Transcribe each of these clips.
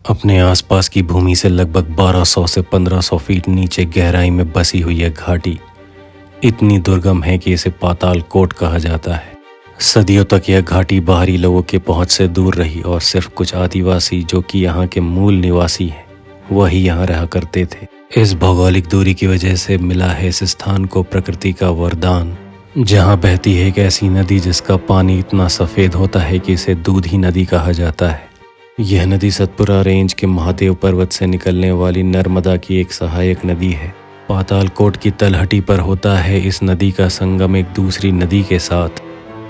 अपने आसपास की भूमि से लगभग 1200 से 1500 फीट नीचे गहराई में बसी हुई यह घाटी इतनी दुर्गम है कि इसे पाताल कोट कहा जाता है। सदियों तक यह घाटी बाहरी लोगों के पहुंच से दूर रही और सिर्फ कुछ आदिवासी जो कि यहाँ के मूल निवासी हैं वही यहाँ रहा करते थे। इस भौगोलिक दूरी की वजह से मिला है इस स्थान को प्रकृति का वरदान, जहाँ बहती है एक ऐसी नदी जिसका पानी इतना सफ़ेद होता है कि इसे दूधी नदी कहा जाता है। यह नदी सतपुरा रेंज के महादेव पर्वत से निकलने वाली नर्मदा की एक सहायक नदी है। पातालकोट की तलहटी पर होता है इस नदी का संगम एक दूसरी नदी के साथ,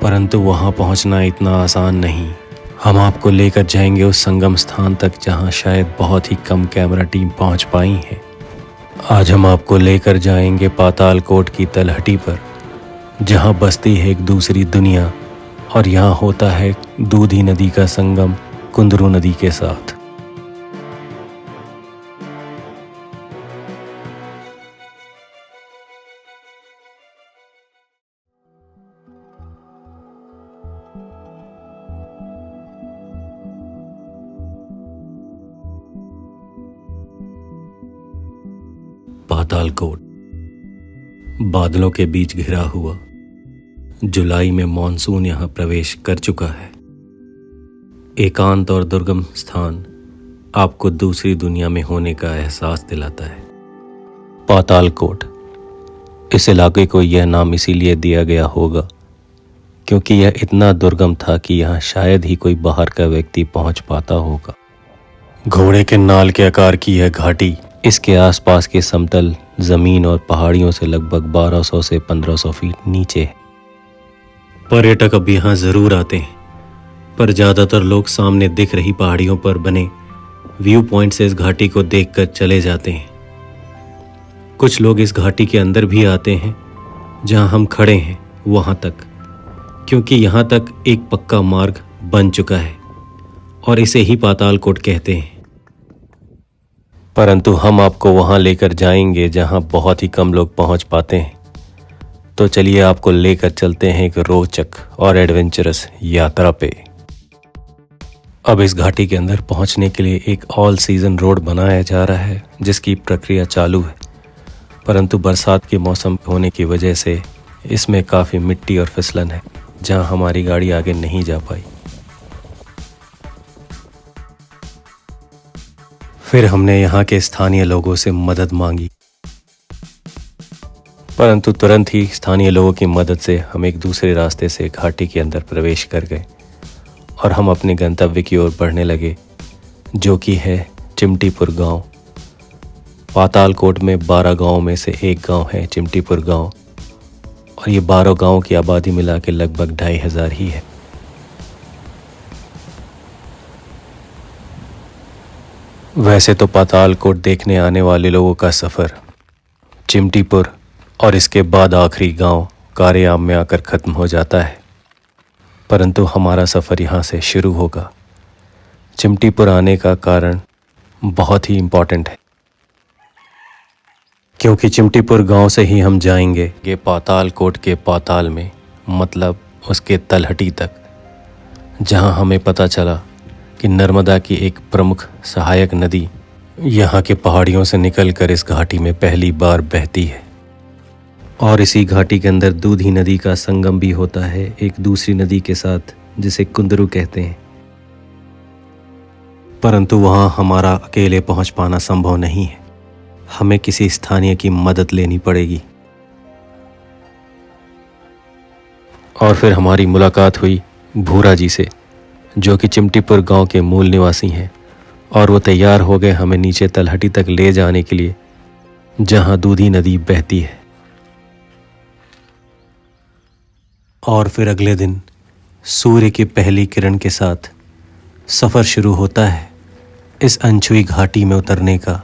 परंतु वहां पहुंचना इतना आसान नहीं। हम आपको लेकर जाएंगे उस संगम स्थान तक जहां शायद बहुत ही कम कैमरा टीम पहुंच पाई है। आज हम आपको लेकर जाएंगे पातालकोट की तलहटी पर, जहां बसती है एक दूसरी दुनिया और यहाँ होता है दूधी नदी का संगम कुंदरू नदी के साथ। पातालकोट बादलों के बीच घिरा हुआ। जुलाई में मॉनसून यहाँ प्रवेश कर चुका है। एकांत और दुर्गम स्थान आपको दूसरी दुनिया में होने का एहसास दिलाता है। पातालकोट, इस इलाके को यह नाम इसीलिए दिया गया होगा क्योंकि यह इतना दुर्गम था कि यहाँ शायद ही कोई बाहर का व्यक्ति पहुंच पाता होगा। घोड़े के नाल के आकार की यह घाटी इसके आसपास के समतल जमीन और पहाड़ियों से लगभग 1200 से 1500 फीट नीचे है। पर्यटक अब यहाँ जरूर आते हैं, पर ज़्यादातर लोग सामने दिख रही पहाड़ियों पर बने व्यू पॉइंट से इस घाटी को देखकर चले जाते हैं। कुछ लोग इस घाटी के अंदर भी आते हैं जहाँ हम खड़े हैं वहाँ तक, क्योंकि यहाँ तक एक पक्का मार्ग बन चुका है और इसे ही पातालकोट कहते हैं। परंतु हम आपको वहाँ लेकर जाएंगे जहाँ बहुत ही कम लोग पहुँच पाते हैं। तो चलिए आपको लेकर चलते हैं एक रोचक और एडवेंचरस यात्रा पे। अब इस घाटी के अंदर पहुंचने के लिए एक ऑल सीजन रोड बनाया जा रहा है जिसकी प्रक्रिया चालू है, परंतु बरसात के मौसम होने की वजह से इसमें काफ़ी मिट्टी और फिसलन है जहां हमारी गाड़ी आगे नहीं जा पाई। फिर हमने यहाँ के स्थानीय लोगों से मदद मांगी, परंतु तुरंत ही स्थानीय लोगों की मदद से हम एक दूसरे रास्ते से घाटी के अंदर प्रवेश कर गए और हम अपने गंतव्य की ओर बढ़ने लगे, जो कि है चिमटीपुर गांव। पातालकोट में 12 गांवों में से एक गांव है चिमटीपुर गांव और ये 12 गांवों की आबादी मिला के लगभग 2500 ही है। वैसे तो पातालकोट देखने आने वाले लोगों का सफ़र चिमटीपुर और इसके बाद आखिरी गांव कारेआम में आकर ख़त्म हो जाता है, परंतु हमारा सफ़र यहाँ से शुरू होगा। चिमटीपुर आने का कारण बहुत ही इम्पॉर्टेंट है, क्योंकि चिमटीपुर गांव से ही हम जाएंगे ये पातालकोट के पाताल में, मतलब उसके तलहटी तक, जहां हमें पता चला कि नर्मदा की एक प्रमुख सहायक नदी यहाँ के पहाड़ियों से निकलकर इस घाटी में पहली बार बहती है और इसी घाटी के अंदर दूधी नदी का संगम भी होता है एक दूसरी नदी के साथ जिसे कुंदरू कहते हैं। परंतु वहाँ हमारा अकेले पहुँच पाना संभव नहीं है, हमें किसी स्थानीय की मदद लेनी पड़ेगी। और फिर हमारी मुलाकात हुई भूरा जी से, जो कि चिमटीपुर गांव के मूल निवासी हैं, और वो तैयार हो गए हमें नीचे तलहटी तक ले जाने के लिए जहां दूधी नदी बहती है। और फिर अगले दिन सूर्य की पहली किरण के साथ सफ़र शुरू होता है इस अनछुई घाटी में उतरने का।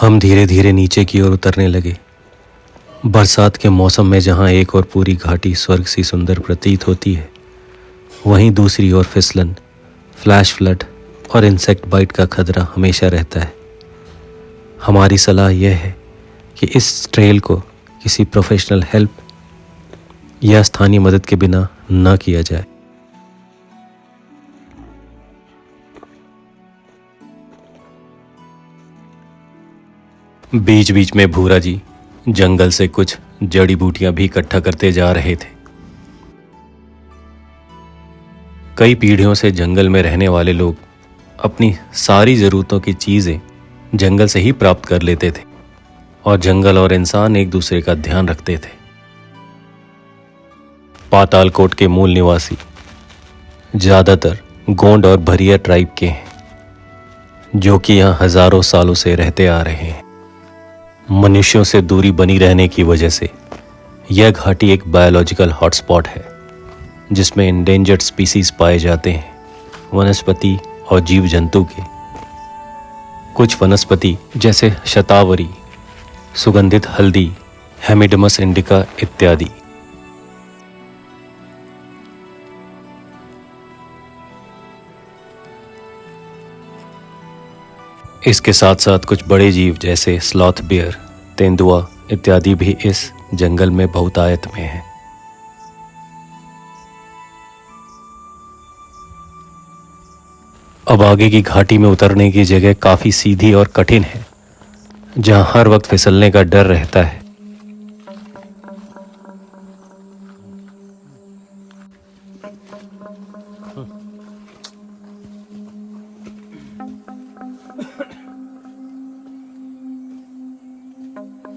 हम धीरे धीरे नीचे की ओर उतरने लगे। बरसात के मौसम में जहाँ एक और पूरी घाटी स्वर्ग सी सुंदर प्रतीत होती है, वहीं दूसरी ओर फिसलन, फ्लैश फ्लड और इंसेक्ट बाइट का खतरा हमेशा रहता है। हमारी सलाह यह है कि इस ट्रेल को किसी प्रोफेशनल हेल्प या स्थानीय मदद के बिना न किया जाए। बीच बीच में भूरा जी जंगल से कुछ जड़ी बूटियां भी इकट्ठा करते जा रहे थे। कई पीढ़ियों से जंगल में रहने वाले लोग अपनी सारी जरूरतों की चीजें जंगल से ही प्राप्त कर लेते थे और जंगल और इंसान एक दूसरे का ध्यान रखते थे। पातालकोट के मूल निवासी ज्यादातर गोंड और भरिया ट्राइब के हैं, जो कि यहां हजारों सालों से रहते आ रहे हैं। मनुष्यों से दूरी बनी रहने की वजह से यह घाटी एक बायोलॉजिकल हॉटस्पॉट है, जिसमें इंडेंजर्ड स्पीसीज पाए जाते हैं। वनस्पति और जीव जंतु के कुछ वनस्पति जैसे शतावरी, सुगंधित हल्दी, हेमिडमस इंडिका इत्यादि। इसके साथ साथ कुछ बड़े जीव जैसे स्लॉथ बियर, तेंदुआ इत्यादि भी इस जंगल में बहुतायत में हैं। अब आगे की घाटी में उतरने की जगह काफी सीधी और कठिन है, जहां हर वक्त फिसलने का डर रहता है।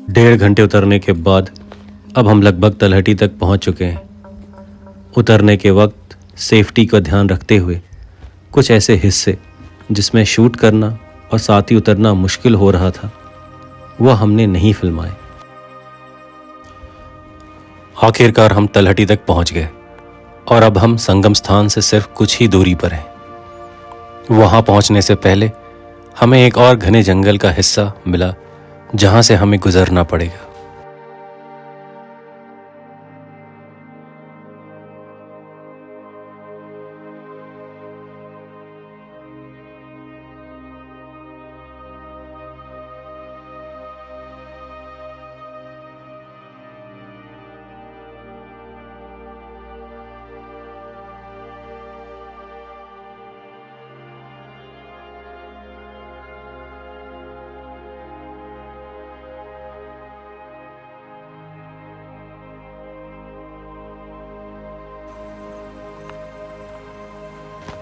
डेढ़ घंटे उतरने के बाद अब हम लगभग तलहटी तक पहुंच चुके हैं। उतरने के वक्त सेफ्टी का ध्यान रखते हुए कुछ ऐसे हिस्से जिसमें शूट करना और साथ ही उतरना मुश्किल हो रहा था, वह हमने नहीं फिल्माए। आखिरकार हम तलहटी तक पहुंच गए और अब हम संगम स्थान से सिर्फ कुछ ही दूरी पर हैं। वहां पहुंचने से पहले हमें एक और घने जंगल का हिस्सा मिला, जहां से हमें गुजरना पड़ेगा।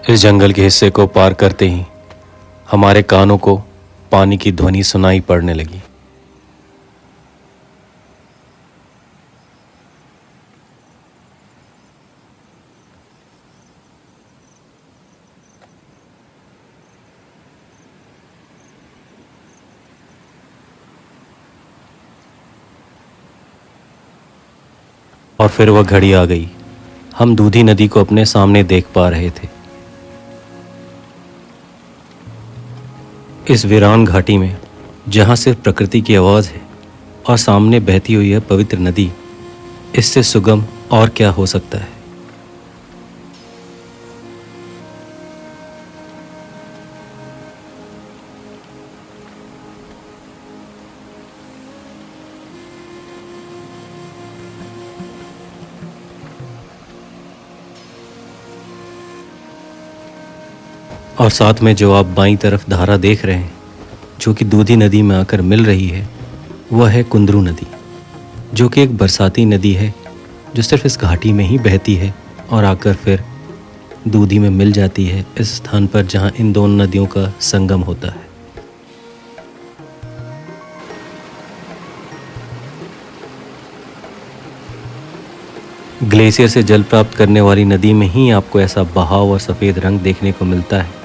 इस जंगल के हिस्से को पार करते ही हमारे कानों को पानी की ध्वनि सुनाई पड़ने लगी। और फिर वह घड़ी आ गई। हम दूधी नदी को अपने सामने देख पा रहे थे। इस वीरान घाटी में जहां सिर्फ प्रकृति की आवाज है और सामने बहती हुई है पवित्र नदी, इससे सुगम और क्या हो सकता है। और साथ में जो आप बाईं तरफ धारा देख रहे हैं, जो कि दूधी नदी में आकर मिल रही है, वह है कुंदरू नदी, जो कि एक बरसाती नदी है जो सिर्फ इस घाटी में ही बहती है और आकर फिर दूधी में मिल जाती है, इस स्थान पर जहां इन दोनों नदियों का संगम होता है। ग्लेशियर से जल प्राप्त करने वाली नदी में ही आपको ऐसा बहाव और सफ़ेद रंग देखने को मिलता है,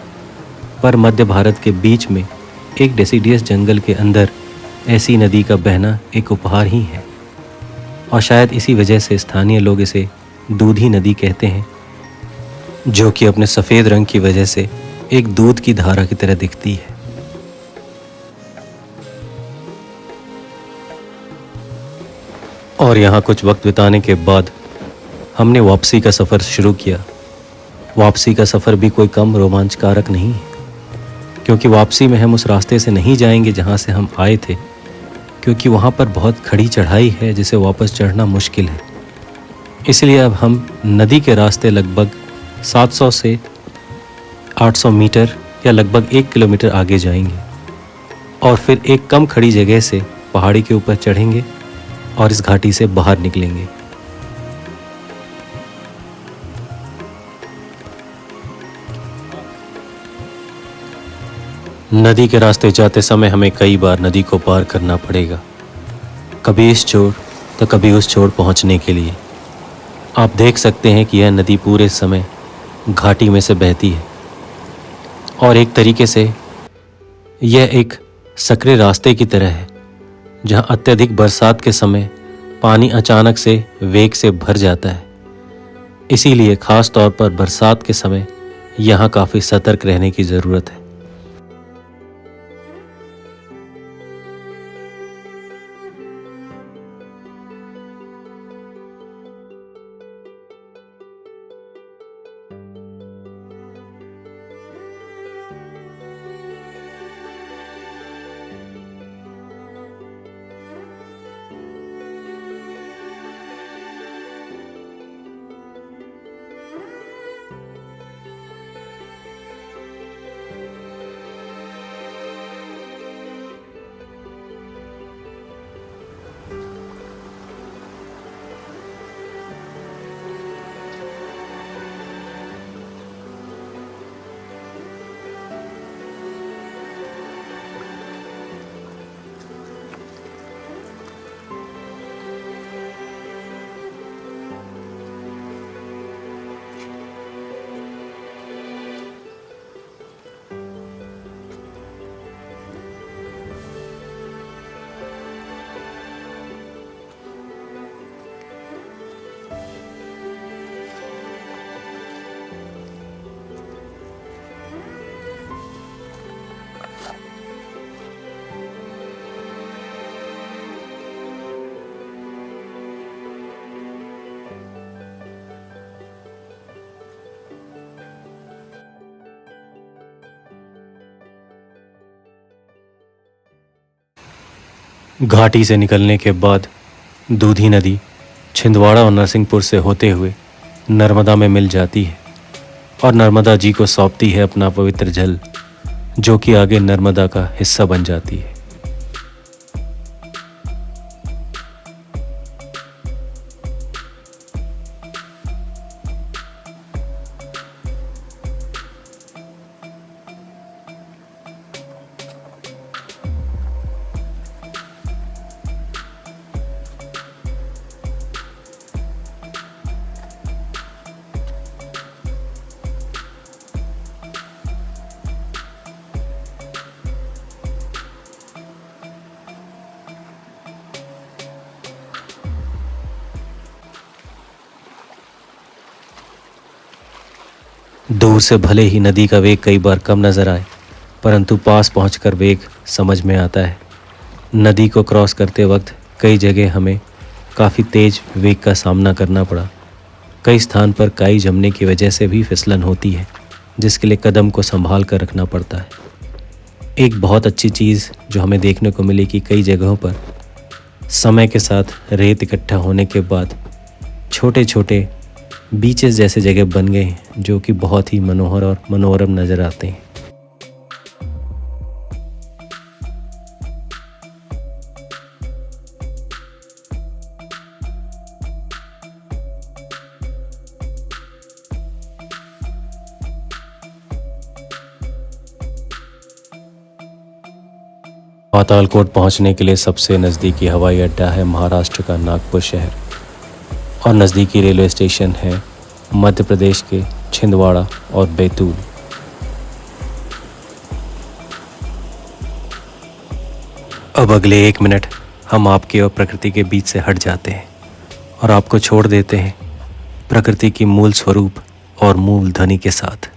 पर मध्य भारत के बीच में एक डेसिडियस जंगल के अंदर ऐसी नदी का बहना एक उपहार ही है। और शायद इसी वजह से स्थानीय लोग इसे दूधी नदी कहते हैं, जो कि अपने सफ़ेद रंग की वजह से एक दूध की धारा की तरह दिखती है। और यहाँ कुछ वक्त बिताने के बाद हमने वापसी का सफ़र शुरू किया। वापसी का सफ़र भी कोई कम रोमांचकारक नहीं है, क्योंकि वापसी में हम उस रास्ते से नहीं जाएंगे जहाँ से हम आए थे, क्योंकि वहाँ पर बहुत खड़ी चढ़ाई है जिसे वापस चढ़ना मुश्किल है। इसलिए अब हम नदी के रास्ते लगभग 700 से 800 मीटर या लगभग 1 किलोमीटर आगे जाएंगे और फिर एक कम खड़ी जगह से पहाड़ी के ऊपर चढ़ेंगे और इस घाटी से बाहर निकलेंगे। नदी के रास्ते जाते समय हमें कई बार नदी को पार करना पड़ेगा, कभी इस छोर तो कभी उस छोर पहुंचने के लिए। आप देख सकते हैं कि यह नदी पूरे समय घाटी में से बहती है और एक तरीके से यह एक सकरे रास्ते की तरह है, जहां अत्यधिक बरसात के समय पानी अचानक से वेग से भर जाता है। इसीलिए खास तौर पर बरसात के समय यहाँ काफ़ी सतर्क रहने की ज़रूरत है। घाटी से निकलने के बाद दूधी नदी छिंदवाड़ा और नरसिंहपुर से होते हुए नर्मदा में मिल जाती है और नर्मदा जी को सौंपती है अपना पवित्र जल, जो कि आगे नर्मदा का हिस्सा बन जाती है। दूर से भले ही नदी का वेग कई बार कम नजर आए, परंतु पास पहुंचकर वेग समझ में आता है। नदी को क्रॉस करते वक्त कई जगह हमें काफ़ी तेज वेग का सामना करना पड़ा। कई स्थान पर काई जमने की वजह से भी फिसलन होती है, जिसके लिए कदम को संभाल कर रखना पड़ता है। एक बहुत अच्छी चीज़ जो हमें देखने को मिली कि कई जगहों पर समय के साथ रेत इकट्ठा होने के बाद छोटे छोटे बीचेस जैसे जगह बन गए हैं, जो कि बहुत ही मनोहर और मनोरम नज़र आते हैं। पातालकोट पहुंचने के लिए सबसे नज़दीकी हवाई अड्डा है महाराष्ट्र का नागपुर शहर और नज़दीकी रेलवे स्टेशन है मध्य प्रदेश के छिंदवाड़ा और बैतूल। अब अगले 1 मिनट हम आपके और प्रकृति के बीच से हट जाते हैं और आपको छोड़ देते हैं प्रकृति की मूल स्वरूप और मूल ध्वनि के साथ।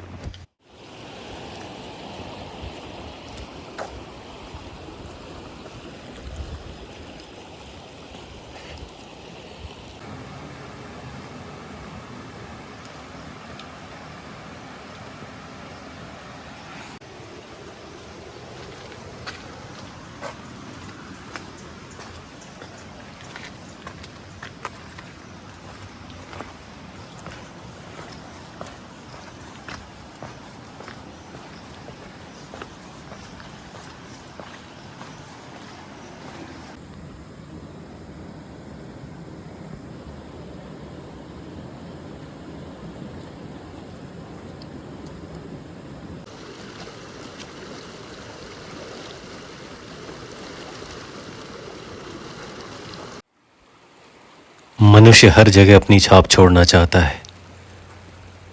मनुष्य हर जगह अपनी छाप छोड़ना चाहता है,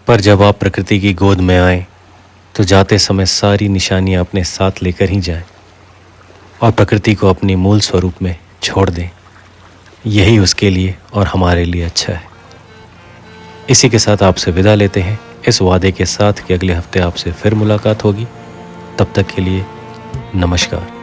पर जब आप प्रकृति की गोद में आए तो जाते समय सारी निशानियां अपने साथ लेकर ही जाएं और प्रकृति को अपने मूल स्वरूप में छोड़ दें। यही उसके लिए और हमारे लिए अच्छा है। इसी के साथ आपसे विदा लेते हैं, इस वादे के साथ कि अगले हफ्ते आपसे फिर मुलाकात होगी। तब तक के लिए नमस्कार।